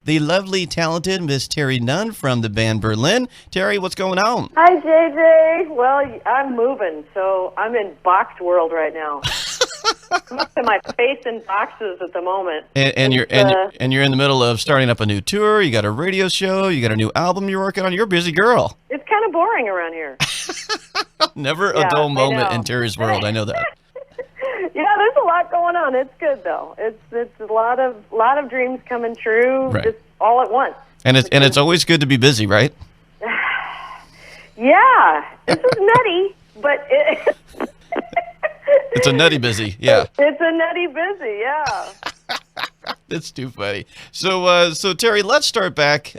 the lovely, talented Miss Terri Nunn from the band Berlin. Terri, what's going on? Hi, JJ. Well, I'm moving, so I'm in box world right now. I'm up to my face in boxes at the moment. And you're in the middle of starting up a new tour. You got a radio show. You got a new album you're working on. You're a busy girl. It's kind of boring around here. Never a dull moment in Terry's world. I know that. Yeah, there's a lot going on. It's good though. It's a lot of dreams coming true, just all at once. And it's always good to be busy, right? Yeah, this is nutty, but it's a nutty busy. Yeah. It's a nutty busy. Yeah. That's too funny. So Terri, let's start back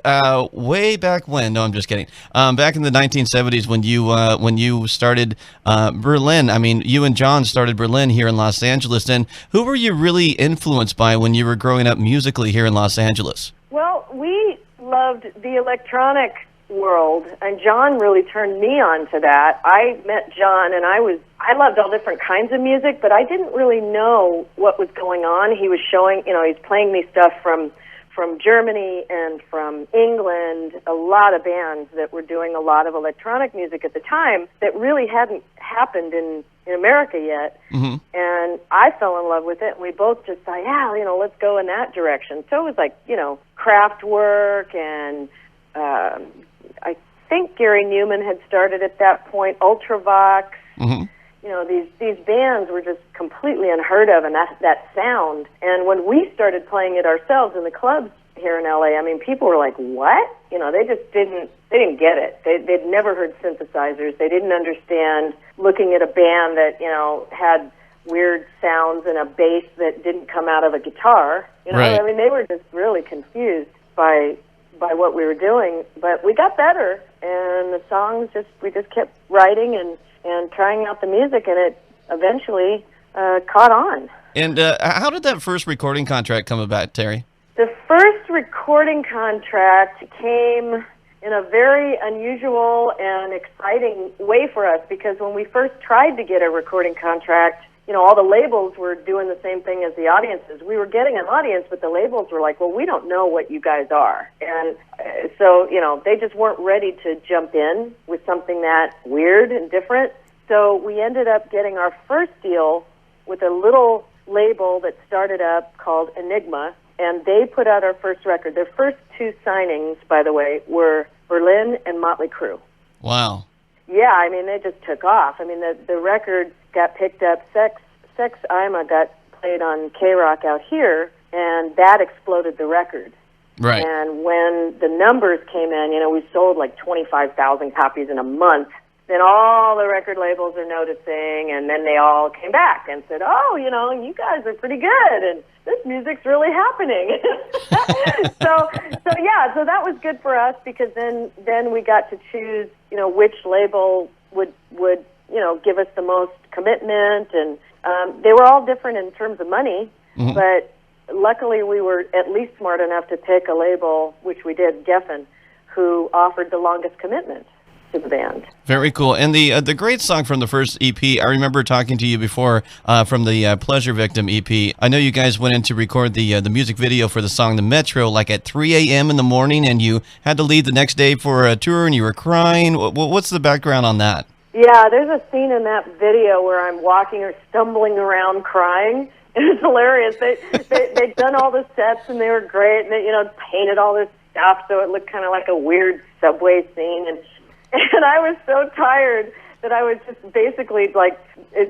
way back when. No, I'm just kidding. Back in the 1970s when you started Berlin. I mean, you and John started Berlin here in Los Angeles. And who were you really influenced by when you were growing up musically here in Los Angeles? Well, we loved the electronic world, and John really turned me on to that. I met John, and I loved all different kinds of music, but I didn't really know what was going on. He was showing, he's playing me stuff from Germany and from England, a lot of bands that were doing a lot of electronic music at the time that really hadn't happened in America yet. Mm-hmm. And I fell in love with it, and we both just thought, let's go in that direction. So it was like, Kraftwerk, and I think Gary Newman had started at that point, Ultravox. Mm-hmm. These bands were just completely unheard of, and that sound. And when we started playing it ourselves in the clubs here in LA, I mean, people were like, "What?" They just didn't get it. They'd never heard synthesizers. They didn't understand looking at a band that had weird sounds and a bass that didn't come out of a guitar. Right. I mean, they were just really confused by what we were doing. But we got better, and the songs we just kept writing and trying out the music, and it eventually caught on. And how did that first recording contract come about, Terri? The first recording contract came in a very unusual and exciting way for us, because when we first tried to get a recording contract, all the labels were doing the same thing as the audiences. We were getting an audience, but the labels were like, well, we don't know what you guys are. And so, they just weren't ready to jump in with something that weird and different. So we ended up getting our first deal with a little label that started up called Enigma, and they put out our first record. Their first two signings, by the way, were Berlin and Motley Crue. Wow. Yeah, I mean, they just took off. I mean, the record got picked up. Sex Ima got played on K-Rock out here, and that exploded the record. Right. And when the numbers came in, we sold like 25,000 copies in a month. Then all the record labels are noticing, and then they all came back and said, oh, you guys are pretty good, and this music's really happening. So that was good for us, because then we got to choose, which label would give us the most commitment, and they were all different in terms of money, mm-hmm. But luckily we were at least smart enough to pick a label, which we did, Geffen, who offered the longest commitment to the band. Very cool. And the great song from the first EP, I remember talking to you before from the Pleasure Victim EP. I know you guys went in to record the music video for the song The Metro like at 3 a.m. in the morning, and you had to leave the next day for a tour, and you were crying. What's the background on that? Yeah, there's a scene in that video where I'm walking or stumbling around crying. It's hilarious. They'd done all the sets, and they were great, and they, painted all this stuff so it looked kind of like a weird subway scene, and I was so tired that I was just basically like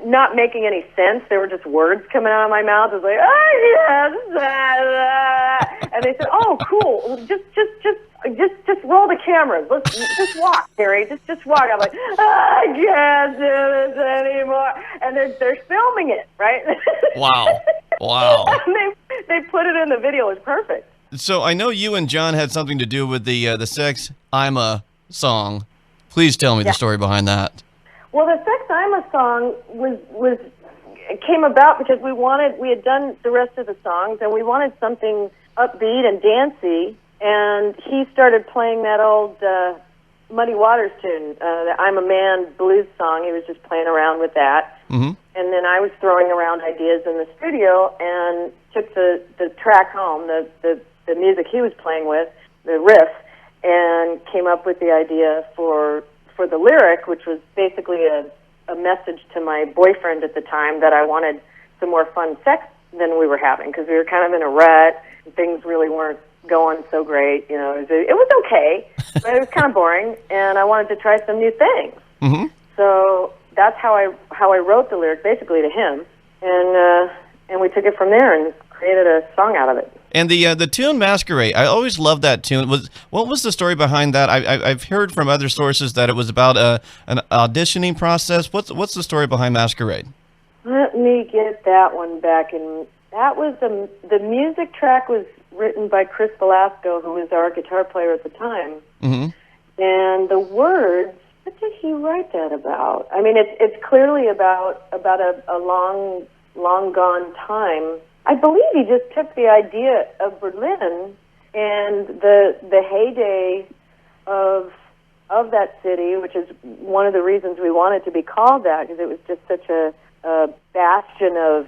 not making any sense. There were just words coming out of my mouth. I was like, oh yes, and they said, oh cool, just roll the cameras. Let's just walk, Terri. Just walk. I'm like, I can't do this anymore. And they're filming it, right? Wow. And they put it in the video. It was perfect. So I know you and John had something to do with the Sex Ima song. Please tell me the story behind that. Well, the Sex Ima song came about because we had done the rest of the songs, and we wanted something upbeat and dancey, and he started playing that old Muddy Waters tune, the I'm a Man blues song. He was just playing around with that. Mm-hmm. And then I was throwing around ideas in the studio and took the track home, the the music he was playing with, the riff, and came up with the idea for the lyric, which was basically a message to my boyfriend at the time that I wanted some more fun sex than we were having, because we were kind of in a rut and things really weren't going so great. You know, it was okay, but it was kind of boring, and I wanted to try some new things. Mm-hmm. So that's how I wrote the lyric, basically to him, and we took it from there and created a song out of it. And the tune Masquerade, I always loved that tune. What was the story behind that? I've heard from other sources that it was about an auditioning process. What's the story behind Masquerade? Let me get that one back. And that was the music track was written by Chris Velasco, who was our guitar player at the time. Mm-hmm. And the words, what did he write that about? I mean, it's clearly about a long gone time. I believe he just took the idea of Berlin and the heyday of that city, which is one of the reasons we wanted to be called that, because it was just such a bastion of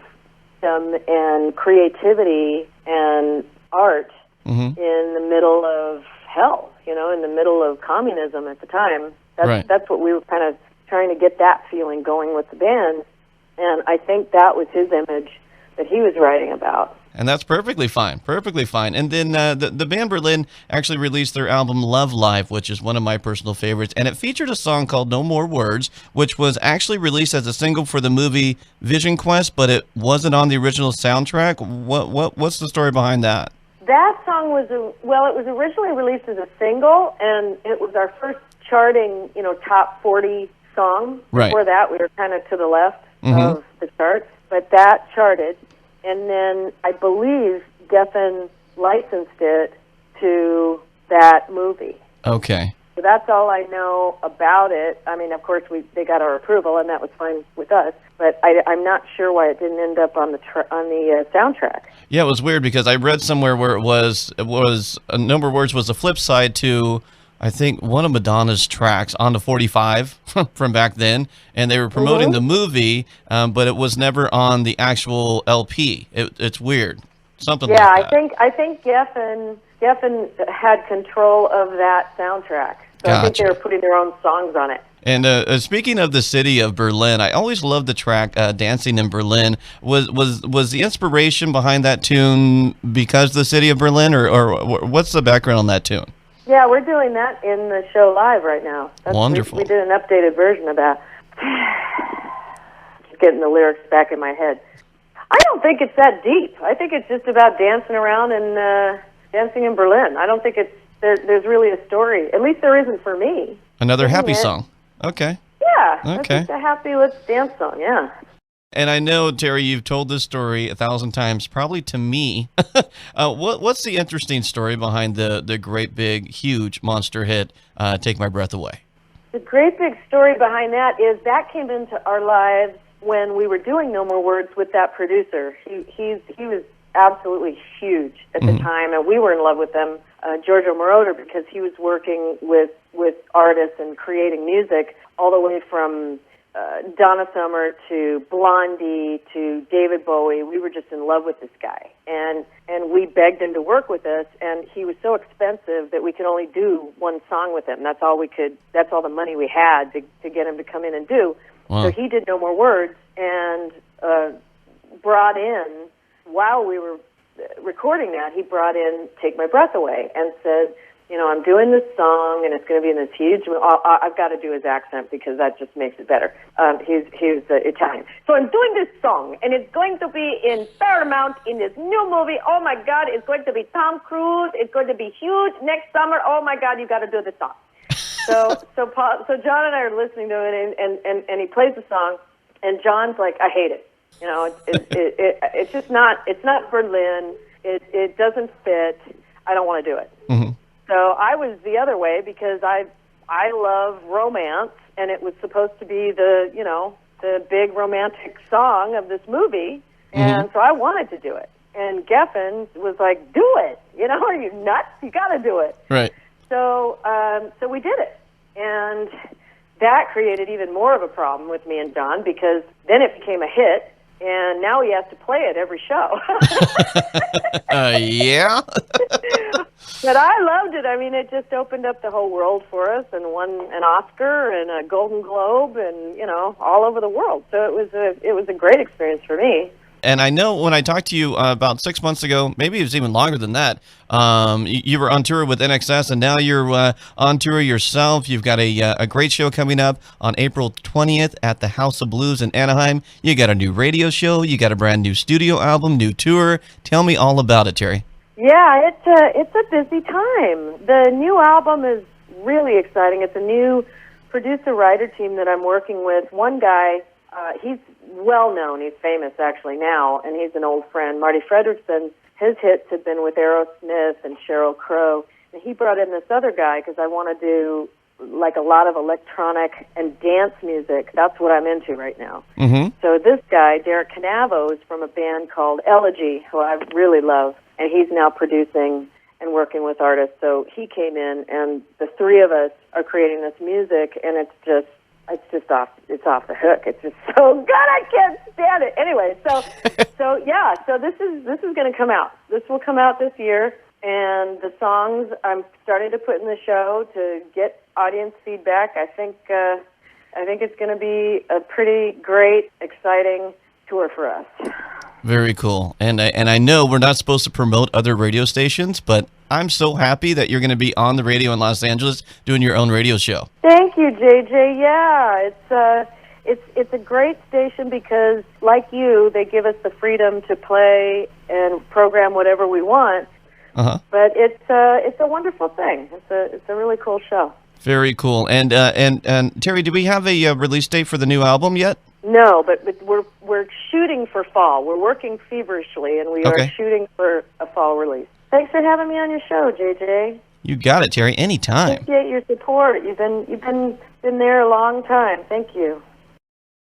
and creativity and art Mm-hmm. in the middle of hell, you know, in the middle of communism at the time. That's what we were kind of trying to get that feeling going with the band, and I think that was his image that he was writing about. And that's perfectly fine, perfectly fine. And then the band Berlin actually released their album Love Live, which is one of my personal favorites, and it featured a song called No More Words, which was actually released as a single for the movie Vision Quest, but it wasn't on the original soundtrack. What's the story behind that? That song was it was originally released as a single, and it was our first charting, top 40 song. Right. Before that, we were kind of to the left Mm-hmm. of the charts, but that charted. And then I believe Geffen licensed it to that movie. Okay. So that's all I know about it. I mean, of course, they got our approval, and that was fine with us. But I'm not sure why it didn't end up on the soundtrack. Yeah, it was weird because I read somewhere where it was a number of words was the flip side to, I think, one of Madonna's tracks on the 45 from back then, and they were promoting the movie, but it was never on the actual LP. It's weird, something like that. Yeah, I think Geffen had control of that soundtrack, so Gotcha. I think they were putting their own songs on it. And speaking of the city of Berlin, I always loved the track "Dancing in Berlin." Was the inspiration behind that tune because of the city of Berlin, or what's the background on that tune? Yeah, we're doing that in the show live right now. Wonderful. We did an updated version of that. Just getting the lyrics back in my head. I don't think it's that deep. I think it's just about dancing around and dancing in Berlin. I don't think there's really a story. At least there isn't for me. Another happy song. Okay. Yeah. Okay. That's just a happy let's dance song. Yeah. And I know, Terri, you've told this story 1,000 times, probably to me. What's the interesting story behind the great, big, huge monster hit, Take My Breath Away? The great big story behind that is that came into our lives when we were doing No More Words with that producer. He was absolutely huge at the time, and we were in love with them, Giorgio Moroder, because he was working with artists and creating music all the way from Donna Summer to Blondie to David Bowie. We were just in love with this guy, and we begged him to work with us, and he was so expensive that we could only do one song with him. That's all the money we had to get him to come in and do. Wow. So he did No More Words and brought in, while we were recording that, he brought in Take My Breath Away and said, I'm doing this song, and it's going to be in this huge... I've got to do his accent because that just makes it better. He's Italian. So I'm doing this song, and it's going to be in Paramount in this new movie. Oh, my God, it's going to be Tom Cruise. It's going to be huge next summer. Oh, my God, you got to do the song. So John and I are listening to it, and he plays the song, and John's like, I hate it. It's just not... It's not Berlin. It doesn't fit. I don't want to do it. Mm-hmm. So I was the other way because I love romance, and it was supposed to be the big romantic song of this movie, and so I wanted to do it. And Geffen was like, "Do it! Are you nuts? You got to do it!" Right. So we did it, and that created even more of a problem with me and John because then it became a hit, and now he has to play it every show. Yeah. But I loved it. I mean, it just opened up the whole world for us, and won an Oscar and a Golden Globe, and all over the world. So it was a great experience for me. And I know when I talked to you about 6 months ago, maybe it was even longer than that, you were on tour with NXS, and now you're on tour yourself. You've got a great show coming up on April 20th at the House of Blues in Anaheim. You got a new radio show. You got a brand new studio album, new tour. Tell me all about it, Terri. Yeah, it's a busy time. The new album is really exciting. It's a new producer-writer team that I'm working with. One guy, he's well-known. He's famous, actually, now, and he's an old friend. Marty Fredrickson, his hits have been with Aerosmith and Sheryl Crow. And he brought in this other guy because I want to do, like, a lot of electronic and dance music. That's what I'm into right now. Mm-hmm. So this guy, Derek Canavo, is from a band called Elegy, who I really love, and he's now producing and working with artists. So he came in, and the three of us are creating this music, and it's off the hook. It's just so good. I can't stand it. Anyway, so this is going to come out. This will come out this year, and the songs I'm starting to put in the show to get audience feedback. I think it's going to be a pretty great, exciting tour for us. Very cool. And I know we're not supposed to promote other radio stations, but I'm so happy that you're going to be on the radio in Los Angeles doing your own radio show. Thank you, JJ. Yeah, it's a great station because, like you, they give us the freedom to play and program whatever we want. Uh-huh. But it's a wonderful thing. It's a really cool show. Very cool. And Terri, do we have a release date for the new album yet? No, but we're shooting for fall. We're working feverishly, and we are shooting for a fall release. Thanks for having me on your show, JJ. You got it, Terri. Anytime. Appreciate your support. You've been there a long time. Thank you.